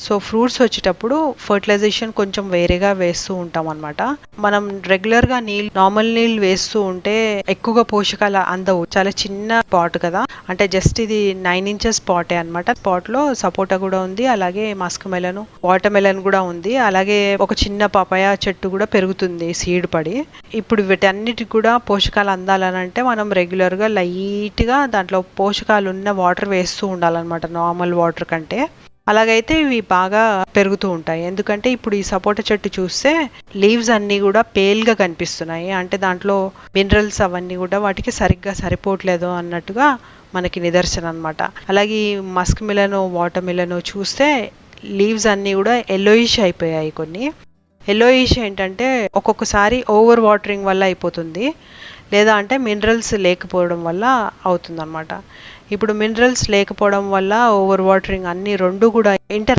So fruits వచ్చేటప్పుడు fertilisation కొంచెం వేరేగా వేస్తూ ఉంటాం అనమాట. మనం రెగ్యులర్ గా నార్మల్ నీళ్ళు వేస్తూ ఉంటే ఎక్కువగా పోషకాలు అందవు. చాలా చిన్న పాట్ కదా, అంటే జస్ట్ ఇది 9 ఇంచెస్ పాటే అనమాట. పాట్ లో సపోటా కూడా ఉంది, అలాగే మస్క్ మెలన్, వాటర్ మెలన్ కూడా ఉంది, అలాగే ఒక చిన్న పపాయ చెట్టు కూడా పెరుగుతుంది సీడ్ పడి. ఇప్పుడు వీటన్నిటికి కూడా పోషకాలు అందాలనంటే మనం రెగ్యులర్ గా లైట్ గా దాంట్లో పోషకాలు ఉన్న వాటర్ వేస్తూ ఉండాలన్నమాట, నార్మల్ వాటర్ కంటే. అలాగైతే ఇవి బాగా పెరుగుతూ ఉంటాయి. ఎందుకంటే ఇప్పుడు ఈ సపోటా చెట్టు చూస్తే లీవ్స్ అన్నీ కూడా పేల్గా కనిపిస్తున్నాయి, అంటే దాంట్లో మినరల్స్ అవన్నీ కూడా వాటికి సరిగ్గా సరిపోవట్లేదు అన్నట్టుగా మనకి నిదర్శనం అనమాట. అలాగే ఈ మస్క్ మిలన్, వాటర్ మిలన్ చూస్తే లీవ్స్ అన్నీ కూడా ఎల్లోయిష్ అయిపోయాయి. కొన్ని ఎల్లోయిష్ ఏంటంటే ఒక్కొక్కసారి ఓవర్ వాటరింగ్ వల్ల అయిపోతుంది, లేదా అంటే మినరల్స్ లేకపోవడం వల్ల అవుతుందన్నమాట. ఇప్పుడు మినరల్స్ లేకపోవడం వల్ల ఓవర్ వాటరింగ్ అన్ని రెండు కూడా ఇంటర్